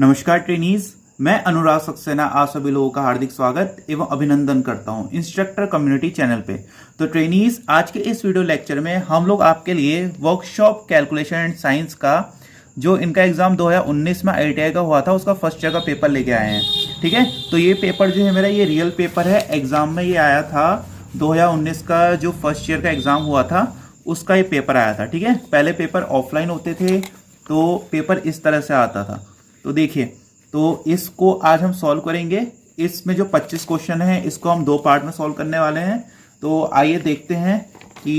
नमस्कार ट्रेनीज, मैं अनुराग सक्सेना आप सभी लोगों का हार्दिक स्वागत एवं अभिनंदन करता हूं इंस्ट्रक्टर कम्युनिटी चैनल पे। तो ट्रेनीज, आज के इस वीडियो लेक्चर में हम लोग आपके लिए वर्कशॉप कैलकुलेशन एंड साइंस का जो इनका एग्जाम 2019 में ITI का हुआ था उसका फर्स्ट ईयर का पेपर लेके आए हैं। ठीक है, तो ये पेपर जो है मेरा ये रियल पेपर है। एग्जाम में ये आया था 2019 का जो फर्स्ट ईयर का एग्जाम हुआ था उसका ये पेपर आया था। ठीक है, पहले पेपर ऑफलाइन होते थे तो पेपर इस तरह से आता था। तो देखिए, तो इसको आज हम सॉल्व करेंगे। इसमें जो 25 क्वेश्चन है इसको हम दो पार्ट में सॉल्व करने वाले हैं। तो आइए देखते हैं कि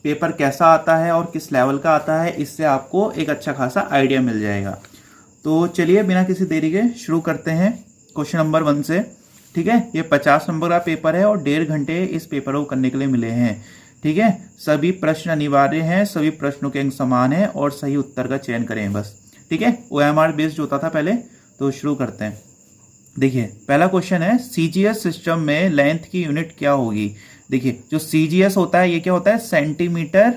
पेपर कैसा आता है और किस लेवल का आता है, इससे आपको एक अच्छा खासा आइडिया मिल जाएगा। तो चलिए बिना किसी देरी के शुरू करते हैं क्वेश्चन नंबर 1 से। ठीक है, ये 50 नंबर का पेपर है और 1.5 घंटे इस पेपर को करने के लिए मिले हैं। ठीक है, सभी प्रश्न अनिवार्य हैं, सभी प्रश्नों के अंक समान है और सही उत्तर का चयन करें बस। ठीक है, OMR बेस्ड होता था पहले। तो शुरू करते हैं। देखिए, पहला क्वेश्चन है CGS सिस्टम में लेंथ की यूनिट क्या होगी। देखिए, जो CGS होता है ये क्या होता है, सेंटीमीटर,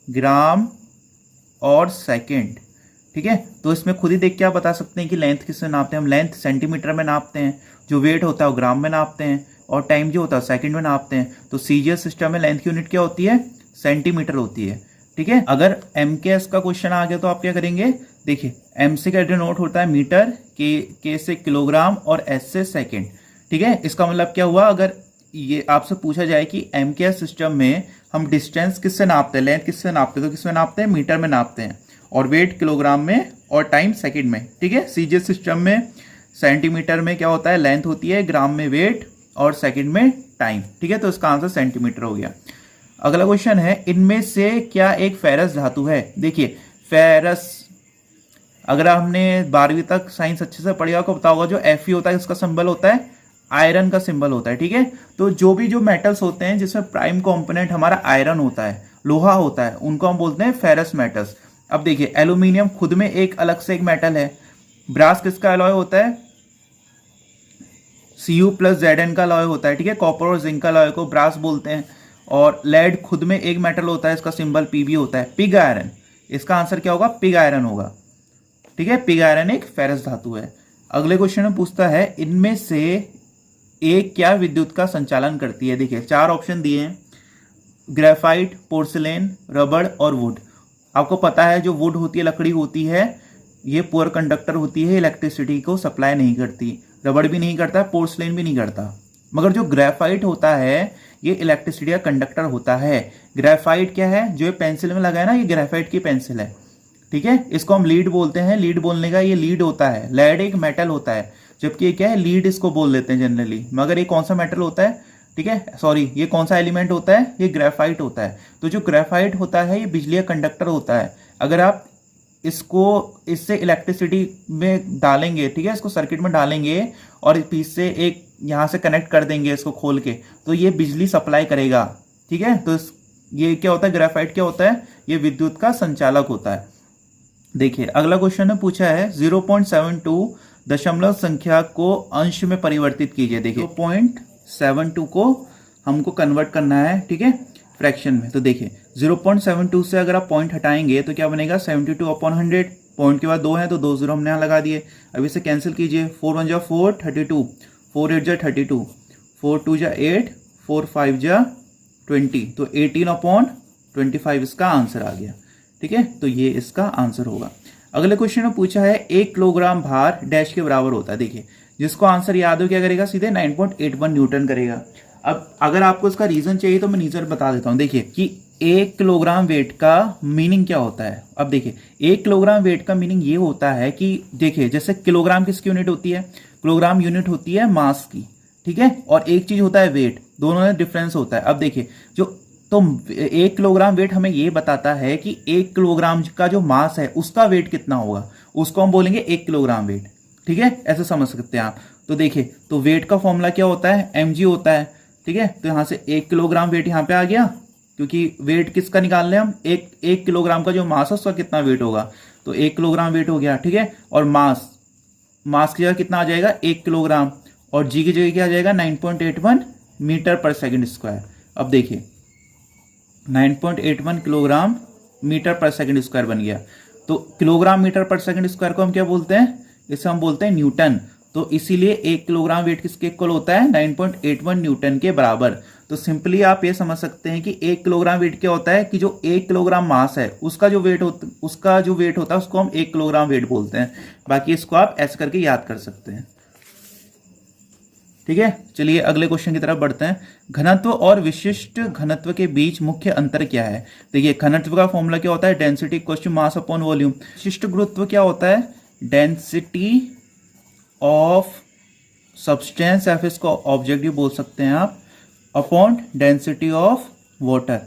ग्राम और सेकंड। ठीक है, तो इसमें खुद ही देख के आप बता सकते हैं कि लेंथ किससे नापते हैं। हम लेंथ सेंटीमीटर में नापते हैं, जो वेट होता है वो ग्राम में नापते हैं और टाइम जो होता है सेकंड में नापते हैं। तो CGS सिस्टम में लेंथ की यूनिट क्या होती है, सेंटीमीटर होती है। ठीक है, अगर MKS का क्वेश्चन आ गया तो आप क्या करेंगे। देखिए, MC का डिनोट होता है मीटर, K से किलोग्राम और S से सेकंड। ठीक है, इसका मतलब क्या हुआ, अगर ये आपसे पूछा जाए कि MKS सिस्टम में हम डिस्टेंस किससे नापते हैं, लेंथ किससे नापते हैं, तो किसमें नापते हैं, मीटर में नापते हैं, और वेट किलोग्राम में और टाइम सेकंड में। ठीक है, CGS सिस्टम में सेंटीमीटर में क्या होता है, लेंथ होती है, ग्राम में वेट और सेकंड में टाइम। ठीक है, तो इसका आंसर सेंटीमीटर हो गया। अगला क्वेश्चन है, इनमें से क्या एक फेरस धातु है। देखिए, फेरस अगर हमने 12वीं तक साइंस अच्छे से पढ़ा को पता होगा, जो Fe होता है इसका सिंबल होता है आयरन का सिंबल होता है। ठीक है, तो जो मेटल्स होते हैं जिसमें प्राइम कंपोनेंट हमारा आयरन होता है, लोहा होता है, उनको हम बोलते हैं फेरस मेटल्स। अब देखिए, एल्यूमिनियम खुद में एक अलग से एक मेटल है। ब्रास किसका अलॉय होता है, Cu+Zn का अलॉय होता है। ठीक है, कॉपर और जिंक का अलॉय को ब्रास बोलते हैं। और लेड खुद में एक मेटल होता है, इसका सिंबल Pb होता है, पिग आयरन। इसका आंसर क्या होगा, पिग आयरन होगा। ठीक है, पिग आयरन एक फेरस धातु है। अगले क्वेश्चन में पूछता है, इनमें से एक क्या विद्युत का संचालन करती है। देखिए, 4 ऑप्शन दिए हैं, ग्रेफाइट, पोर्सिलेन, रबड़ और वुड। आपको पता है जो वुड होती है, लकड़ी होती है, ये पुअर कंडक्टर होती है, इलेक्ट्रिसिटी को सप्लाई नहीं करती। रबड़ भी नहीं करता, पोर्सिलेन भी नहीं करता। मगर जो ग्रेफाइट होता है ये इलेक्ट्रिसिटी का कंडक्टर होता है। ग्रेफाइट क्या है, जो ये पेंसिल में लगा है ना, ये ग्रेफाइट की पेंसिल है। ठीक है, इसको हम लीड बोलते हैं। लीड बोलने का ये लीड होता है, लेड एक मेटल होता है, जबकि ये क्या है, लीड इसको बोल देते हैं जनरली। मगर ये कौन सा मेटल होता है, ठीक है, सॉरी, ये कौन सा एलिमेंट होता है, ये ग्रेफाइट होता है। तो जो ग्रेफाइट होता है ये बिजली का कंडक्टर होता है। अगर आप इसको इससे इलेक्ट्रिसिटी में डालेंगे, ठीक है, इसको सर्किट में डालेंगे और पीस से एक यहाँ से कनेक्ट कर देंगे इसको खोल के, तो ये बिजली सप्लाई करेगा। ठीक है, तो ये क्या होता है, ग्रेफाइट क्या होता है, ये विद्युत का संचालक होता है। देखिए, अगला क्वेश्चन में पूछा है 0.72 दशमलव संख्या को अंश में परिवर्तित कीजिए। देखिए, 0.72 को हमको कन्वर्ट करना है, ठीक है, फ्रैक्शन में। तो देखिए, 0.72 से अगर आप पॉइंट हटाएंगे तो क्या बनेगा, 72/100। पॉइंट के बाद 2 है तो 2 0 हमने यहाँ लगा दिए। अब इसे कैंसिल कीजिए, 4 1 जा 4, 32, 4 8 जा 32, 4 2 जा 8, 4 5 जा 20, तो 18/25 इसका आंसर आ गया। ठीक है, तो ये इसका आंसर होगा। अगले क्वेश्चन में पूछा है 1 किलोग्राम भार डैश के बराबर होता है। देखिए, जिसको आंसर याद हो क्या करेगा, सीधे 9.81 न्यूटन करेगा। अब अगर आपको इसका रीजन चाहिए तो मैं नीचे बता देता हूं। देखिए कि 1 किलोग्राम वेट का मीनिंग क्या होता है। अब देखिए, 1 किलोग्राम वेट का मीनिंग ये होता है कि देखिए, जैसे किलोग्राम किसकी यूनिट होती है, किलोग्राम यूनिट होती है मास की। ठीक है, और एक चीज होता है वेट, दोनों में डिफरेंस होता है। अब देखिए, तो 1 किलोग्राम वेट हमें ये बताता है कि 1 किलोग्राम का जो मास है उसका वेट कितना होगा, उसको हम बोलेंगे 1 किलोग्राम वेट। ठीक है, ऐसे समझ सकते हैं आप। तो देखिए, तो वेट का फॉर्मूला क्या होता है, mg होता है। ठीक है, तो यहां से 1 किलोग्राम वेट यहां पे आ गया, क्योंकि वेट किसका निकाल रहे हैं हम, एक किलोग्राम का जो मास है उसका कितना वेट होगा, तो 1 किलोग्राम वेट हो गया। ठीक है, और मास की जगह कितना आ जाएगा, 1 किलोग्राम, और जी की जगह क्या आ जाएगा, 9.81 मीटर पर सेकंड स्क्वायर। अब देखिए, 9.81 किलोग्राम मीटर पर सेकंड स्क्वायर बन गया। तो किलोग्राम मीटर पर सेकंड स्क्वायर को हम क्या बोलते हैं, इसे हम बोलते हैं न्यूटन। तो इसीलिए 1 किलोग्राम वेट किसके इक्वल होता है, 9.81 न्यूटन के बराबर। तो सिंपली आप ये समझ सकते हैं कि 1 किलोग्राम वेट क्या होता है कि जो 1 किलोग्राम मास है उसका जो वेट होता है उसको हम 1 किलोग्राम वेट बोलते हैं। बाकी इसको आप ऐसे करके याद कर सकते हैं। ठीक है, चलिए अगले क्वेश्चन की तरफ बढ़ते हैं। घनत्व और विशिष्ट घनत्व के बीच मुख्य अंतर क्या है। देखिए घनत्व का फॉर्मूला क्या होता है, density equal to mass upon volume. विशिष्ट गुरुत्व क्या होता है, डेंसिटी ऑफ सब्सटेंस या फिर इसको ऑब्जेक्ट भी बोल सकते हैं आप, अपॉन डेंसिटी ऑफ वाटर।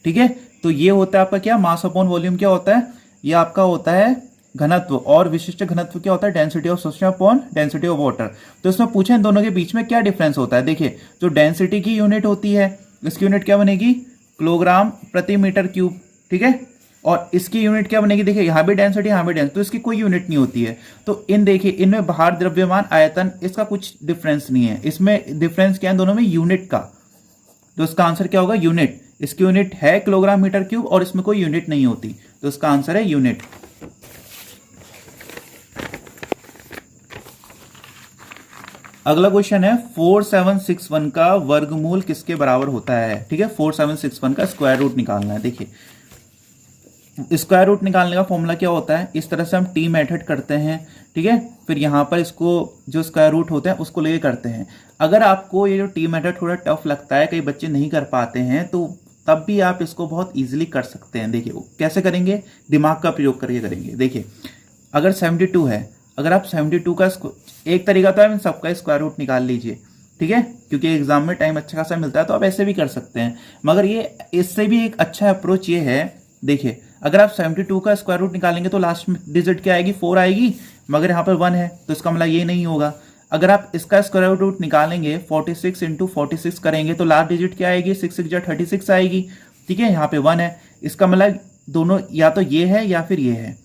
ठीक है, तो ये होता है आपका क्या, मास अपॉन वॉल्यूम क्या होता है, ये आपका होता है घनत्व। और विशिष्ट घनत्व क्या होता है, density of substance upon density of water. तो इसमें पूछे इन दोनों के बीच में क्या डिफरेंस होता है। देखिए जो डेंसिटी की यूनिट होती है इसकी यूनिट क्या बनेगी, किलोग्राम प्रति मीटर क्यूब। ठीक है, और इसकी यूनिट क्या बनेगी, देखिए यहाँ भी डेंसिटी यहाँ भी डेंसिटी, तो इसकी कोई यूनिट नहीं होती है। तो इन देखिए इनमें भार द्रव्यमान आयतन इसका कुछ डिफरेंस नहीं है। इसमें डिफरेंस क्या है दोनों में, यूनिट का। तो इसका आंसर क्या होगा, यूनिट। इसकी यूनिट है किलोग्राम मीटर क्यूब और इसमें कोई यूनिट नहीं होती, तो इसका आंसर है यूनिट। अगला क्वेश्चन है 4761 का वर्गमूल किसके बराबर होता है। ठीक है, 4761 का स्क्वायर रूट निकालना है। देखिए स्क्वायर रूट निकालने का फॉर्मूला क्या होता है, इस तरह से हम टी मेथड करते हैं। ठीक है, फिर यहाँ पर इसको जो स्क्वायर रूट होते हैं उसको लेके करते हैं। अगर आपको ये जो टी मेथड थोड़ा टफ लगता है, कई बच्चे नहीं कर पाते हैं, तो तब भी आप इसको बहुत इजीली कर सकते हैं। देखिए कैसे करेंगे, दिमाग का प्रयोग करके करेंगे। देखिए अगर 72 है, अगर आप 72 का एक तरीका तो है सबका स्क्वायर रूट निकाल लीजिए। ठीक है, क्योंकि एग्जाम में टाइम अच्छा खासा मिलता है तो आप ऐसे भी कर सकते हैं। मगर ये इससे भी एक अच्छा अप्रोच ये है, देखिए अगर आप 72 का स्क्वायर रूट निकालेंगे तो लास्ट में डिजिट क्या आएगी, 4 आएगी, मगर यहाँ पर 1 है तो इसका मतलब ये नहीं होगा। अगर आप इसका स्क्वायर रूट निकालेंगे 46 इंटू 46 करेंगे तो लास्ट डिजिट क्या आएगी, 6 6 जा 36 आएगी। ठीक है, यहाँ पे 1 है, इसका मतलब दोनों या तो ये है या फिर ये है।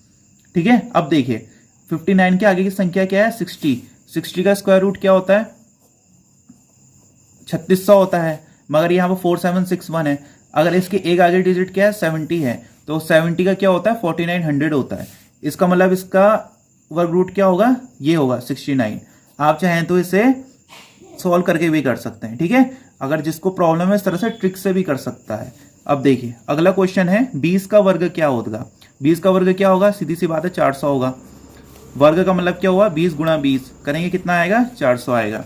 ठीक है, अब देखिए 59 के आगे की संख्या क्या है, 60। 60 का स्क्वायर रूट क्या होता है, 3600 होता है, मगर यहाँ पर 4761 है। अगर इसके एक आगे डिजिट क्या है, 70 है, तो 70 का क्या होता है, 4900 होता है। इसका मतलब इसका वर्ग रूट क्या होगा, ये होगा 69। आप चाहें तो इसे सॉल्व करके भी कर सकते हैं। ठीक है, अगर जिसको प्रॉब्लम है इस तरह से ट्रिक से भी कर सकता है। अब देखिए अगला क्वेश्चन है 20 का वर्ग क्या होगा। 20 का वर्ग क्या होगा, सीधी सी बात है 400 होगा। वर्ग का मतलब क्या हुआ, 20 गुणा 20 करेंगे कितना आएगा, 400 आएगा।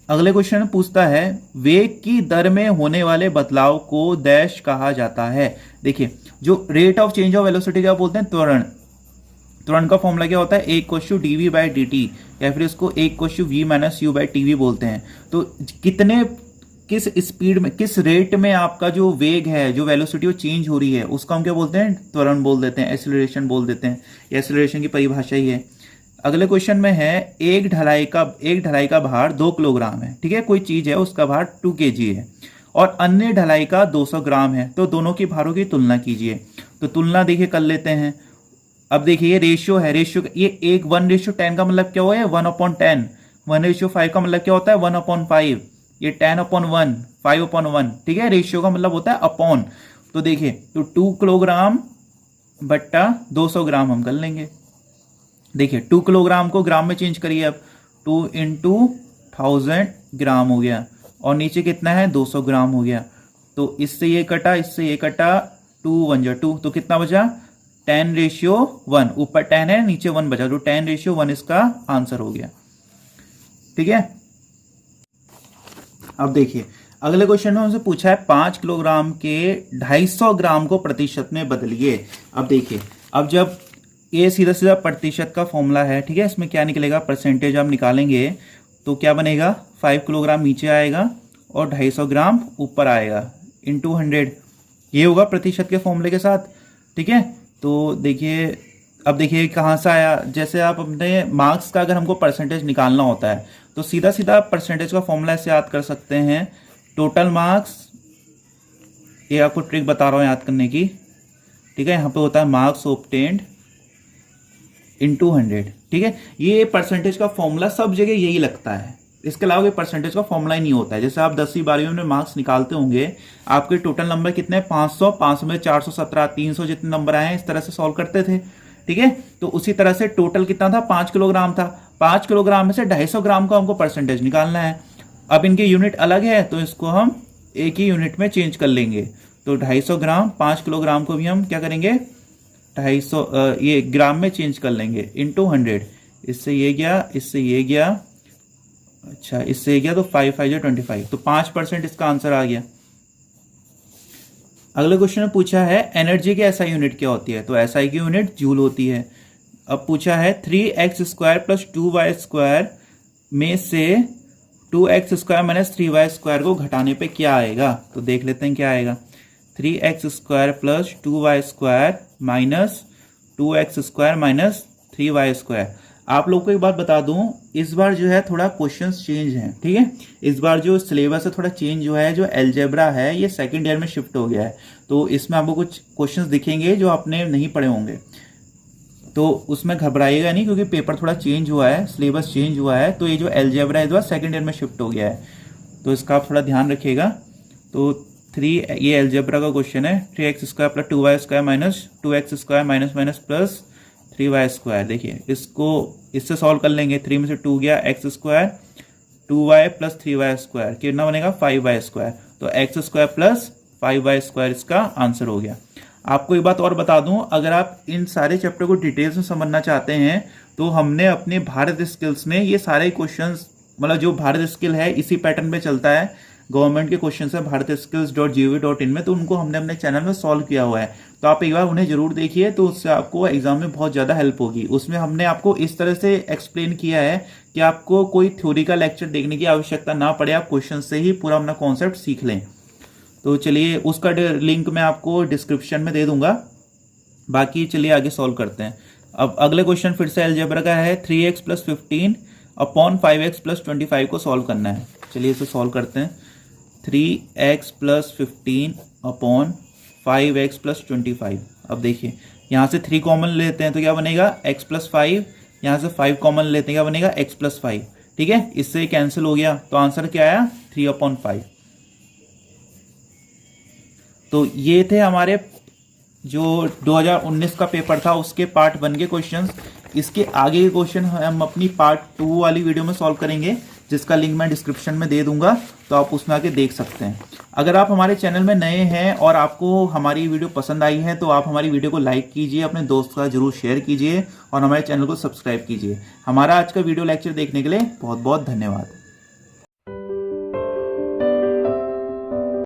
अगले क्वेश्चन पूछता है वेग की दर में होने वाले बदलाव को डैश कहा जाता है। देखिए जो rate of change of velocity क्या बोलते हैं, त्वरण। त्वरण का फॉर्मूला क्या होता है, a = dv/dt, या फिर इसको a = v - u/tv बोलते हैं। तो किस स्पीड में, किस रेट में आपका जो वेग है, जो वेलोसिटी वो चेंज हो रही है, उसको हम क्या बोलते हैं, त्वरण बोल देते हैं, एक्सीलरेशन बोल देते हैं। एक्सीलरेशन की परिभाषा ही है। अगले क्वेश्चन में है एक ढलाई का भार 2 किलोग्राम है। ठीक है, कोई चीज है उसका भार 2 kg है और अन्य ढलाई का 200 ग्राम है, तो दोनों की भारों की तुलना कीजिए। तो तुलना देखिए कर लेते हैं। अब देखिए ये रेशियो है, रेशियो ये 1:10 का मतलब क्या हुआ है, 1/10। 1:5 का मतलब क्या होता है, 1/5। ये 10/1, 5/1। ठीक है, रेशियो का मतलब होता है अपॉन। तो देखिए तो 2 किलोग्राम बट्टा 200 ग्राम हम कर लेंगे। देखिए 2 किलोग्राम को ग्राम में चेंज करिए, अब 2 × 1000 ग्राम हो गया और नीचे कितना है, 200 ग्राम हो गया। तो इससे ये कटा, इससे ये कटा, 2 1 जा 2, तो कितना बचा, 10:1। ऊपर 10 है नीचे 1 बचा, तो 10:1 इसका आंसर हो गया। ठीक है, अब देखिए अगले क्वेश्चन में हमसे पूछा है 5 किलोग्राम के 250 ग्राम को प्रतिशत में बदलिए। अब देखिए, अब जब ये सीधा सीधा प्रतिशत का फॉर्मूला है। ठीक है, इसमें क्या निकलेगा, परसेंटेज हम निकालेंगे तो क्या बनेगा, 5 किलोग्राम नीचे आएगा और 250 ग्राम ऊपर आएगा, इंटू 100। ये होगा प्रतिशत के फॉर्मूले के साथ। ठीक है, तो देखिए अब देखिए कहाँ से आया, जैसे आप अपने मार्क्स का अगर हमको परसेंटेज निकालना होता है तो सीधा सीधा परसेंटेज का फॉर्मूला ऐसे याद कर सकते हैं, टोटल मार्क्स, ये आपको ट्रिक बता रहा हूँ याद करने की। ठीक है, यहाँ पे होता है मार्क्स ऑब्टेन्ड इंटू 100। ठीक है, ये परसेंटेज का फॉर्मूला सब जगह यही लगता है, इसके अलावा कोई परसेंटेज का फॉर्मूला ही नहीं होता है। जैसे आप 10वीं 12वीं में मार्क्स निकालते होंगे, आपके टोटल नंबर कितने, 500 में 417 300 जितने नंबर आए हैं, इस तरह से सॉल्व करते थे। ठीक है। तो उसी तरह से टोटल कितना था, 5 किलोग्राम था। 5 किलोग्राम में से 250 ग्राम को हमको परसेंटेज निकालना है। अब इनके यूनिट अलग है तो इसको हम एक ही यूनिट में चेंज कर लेंगे। तो 250 ग्राम, 5 किलोग्राम को भी हम क्या करेंगे, 250 ये ग्राम में चेंज कर लेंगे इंटू 100। इससे ये गया, इससे ये गया, अच्छा इससे ये गया, तो 5 5 25, तो 5% इसका आंसर आ गया। अगले क्वेश्चन में पूछा है एनर्जी की एसआई यूनिट क्या होती है, तो एसआई की यूनिट जूल होती है। अब पूछा है 3x² प्लस 2y² में से 2x² माइनस 3y² को घटाने पे क्या आएगा, तो देख लेते हैं क्या आएगा। 3x² plus 2y² minus 2x² minus 3y²। आप लोग को एक बात बता दूं, इस बार जो है थोड़ा क्वेश्चंस चेंज हैं, ठीक है। इस बार जो सिलेबस है थोड़ा चेंज हुआ है, जो अलजेब्रा है ये सेकंड ईयर में शिफ्ट हो गया है। तो इसमें आपको कुछ क्वेश्चंस दिखेंगे जो आपने नहीं पढ़े होंगे, तो उसमें घबराइएगा नहीं, क्योंकि पेपर थोड़ा चेंज हुआ है, सिलेबस चेंज हुआ है। तो ये जो अलजेब्रा है इस बार सेकंड ईयर में शिफ्ट हो गया है, तो इसका आप थोड़ा ध्यान रखिएगा। तो 3 ये अलजेब्रा का क्वेश्चन है, 3x² plus 2y² minus 2x² minus minus plus 3y²। देखिए इसको इससे सॉल्व कर लेंगे। 3 में से 2 गया, x² 2y प्लस 3y² कितना बनेगा 5y²। तो x² प्लस 5y² इसका आंसर हो गया। आपको एक बात और बता दूं, अगर आप इन सारे चैप्टर को डिटेल्स में समझना चाहते हैं तो हमने अपने भारत स्किल्स में ये सारे क्वेश्चंस, मतलब जो भारत स्किल है इसी पैटर्न पे चलता है, गवर्नमेंट के क्वेश्चन है bharatskills.gov.in में, तो उनको हमने अपने चैनल में सॉल्व किया हुआ है। तो आप एक बार उन्हें जरूर देखिए, तो उससे आपको एग्जाम में बहुत ज़्यादा हेल्प होगी। उसमें हमने आपको इस तरह से एक्सप्लेन किया है कि आपको कोई थ्योरी का लेक्चर देखने की आवश्यकता ना पड़े, आप क्वेश्चन से ही पूरा अपना कॉन्सेप्ट सीख लें। तो चलिए उसका लिंक मैं आपको डिस्क्रिप्शन में दे दूंगा। बाकी चलिए आगे सॉल्व करते हैं। अब अगले क्वेश्चन फिर से अलजेब्रा का है, 3x plus 15 upon 5x plus 25 को सॉल्व करना है। चलिए इसे सॉल्व करते हैं। 3x plus 15 upon 5x plus 25। अब देखिए यहाँ से 3 कॉमन लेते हैं तो क्या बनेगा x प्लस 5, यहाँ से 5 कॉमन लेते हैं क्या बनेगा x प्लस 5, ठीक है। इससे कैंसिल हो गया, तो आंसर क्या आया 3/5। तो ये थे हमारे जो 2019 का पेपर था उसके पार्ट 1 के क्वेश्चंस। इसके आगे के क्वेश्चन हम अपनी पार्ट 2 वाली वीडियो में सॉल्व करेंगे, जिसका लिंक मैं डिस्क्रिप्शन में दे दूंगा, तो आप उसमें आके देख सकते हैं। अगर आप हमारे चैनल में नए हैं और आपको हमारी वीडियो पसंद आई है तो आप हमारी वीडियो को लाइक कीजिए, अपने दोस्त का जरूर शेयर कीजिए और हमारे चैनल को सब्सक्राइब कीजिए। हमारा आज का वीडियो लेक्चर देखने के लिए बहुत बहुत धन्यवाद।